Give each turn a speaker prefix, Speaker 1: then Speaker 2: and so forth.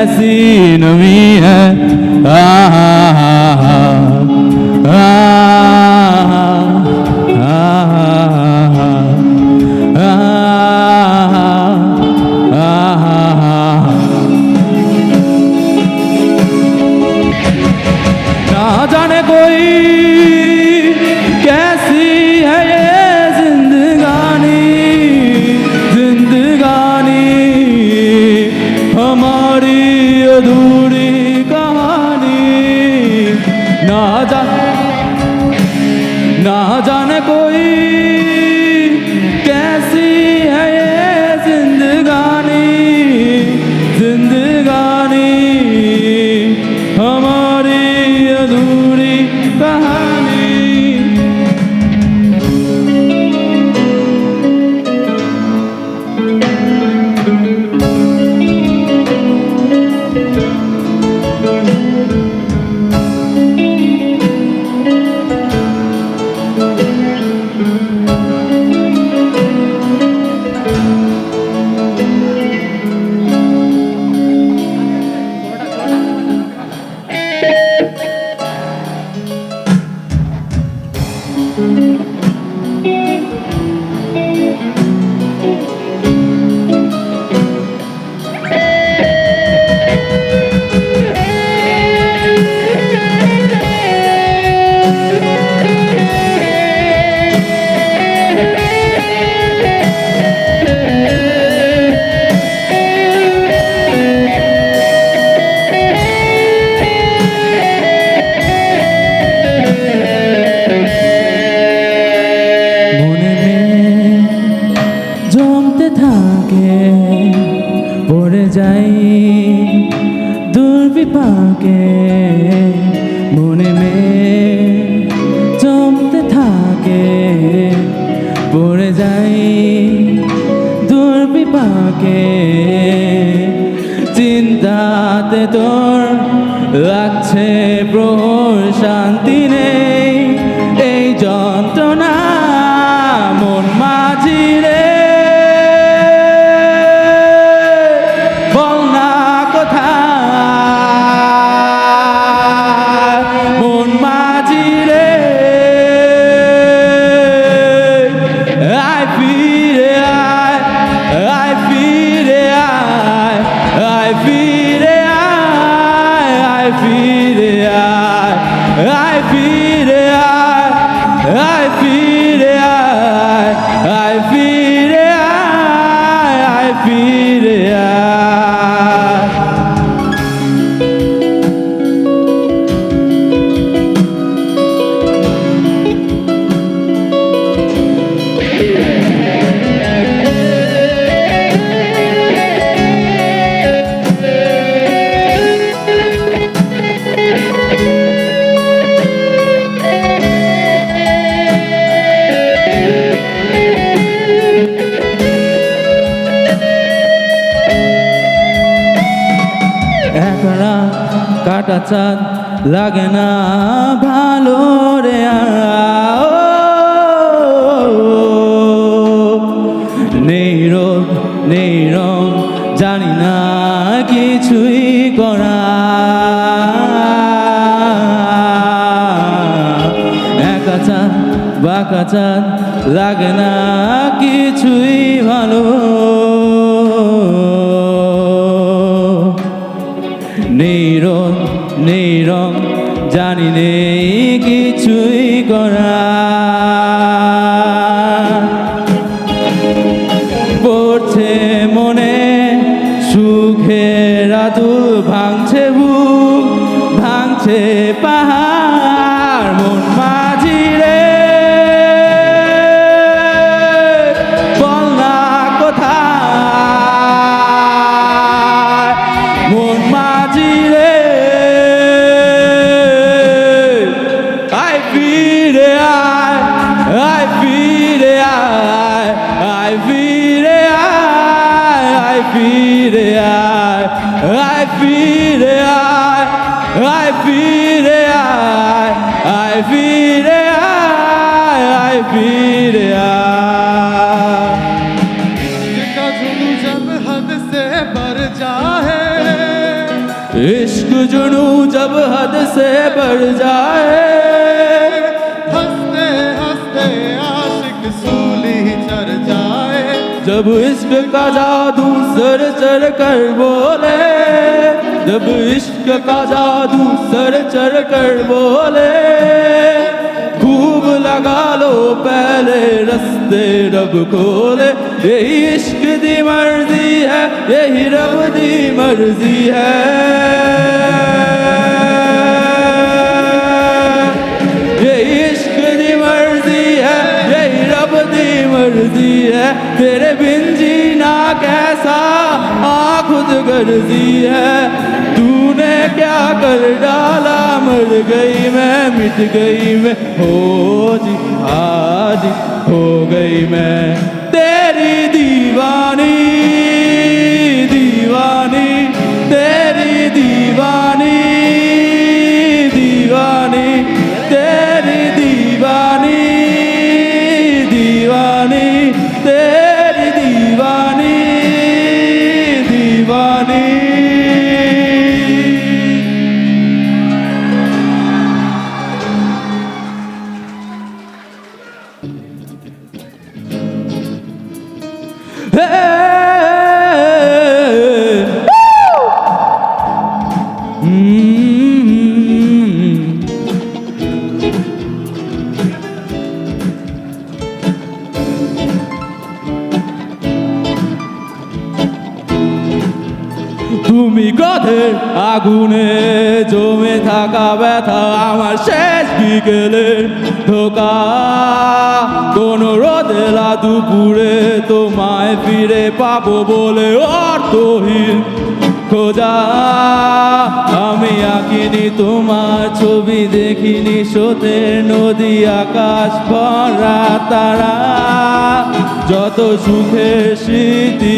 Speaker 1: कैसी नमी है ना जाने कोई कैसी है ये जिंदगानी जिंदगानी हमारी अधूरी कहानी ना जाने कोई कैसी है ये जिंदगानी जिंदगानी हमारी अधूरी कहानी পড়ে যাই দুর্বিপাকে মনে জমতে থাকে পড়ে যাই দুর্বিপাকে চিন্তাতে তোর লাগছে প্রহর শান্তি নেই এই যন্ত্রণা মন মাঝি রে কাটা চাঁদ লাগে না ভালো রে নেই রোদ নেই রং জানি না কিছুই করা একা চাঁদ বাঁকা চাঁদ লাগে না কিছুই ভালো নেই রোদ নেই রং জানি নেই কিছুই করা পড়ছে মনে সুখের আতুল ভাঙছে বুক ভাঙছে পাহাড় মন মাঝি রে বল না কোথায় মন মাঝি রে আয় ফিরে আয় আয় ফিরে আয় আয় ফিরে আয় আয় ফিরে আয় আয় ফিরে আয় আয় ফিরে जुनू जब हद से बढ़ जाए,
Speaker 2: हंसते हंसते आशिक सूली चढ़ जाए,
Speaker 1: जब इश्क का जादू सर चढ़ कर बोले, जब इश्क का जादू सर चढ़ कर बोले, खूब लगा लो पहले रस्ते रब खोले। यही इश्क दी मर्जी है, यही रब दी मर्जी है, यही इश्क दी मर्जी है, यही रब दी मर्जी है। तेरे बिन जीना कैसा खुद गर्जी है, तूने क्या कर डाला, मर गई मैं, मिट गई मैं, हो जी आज हो गई मैं तेरी दीवानी, दीवानी तेरी दीवानी, दीवानी तेरी दीवानी, दीवानी तेरी दीवानी, दीवानी। তুমি ক্রোধের আগুনে জমে থাকা ব্যথা আমার শেষ বিকেলের ধোকা, কোন রোদেলা দুপুরে তোমায় ফিরে পাবো বলে অর্থহীন খোঁজা। আমি আঁকিনি তোমার ছবি, দেখিনি স্রোতের নদী, আকাশ ভরা তারা, যত সুখের স্মৃতি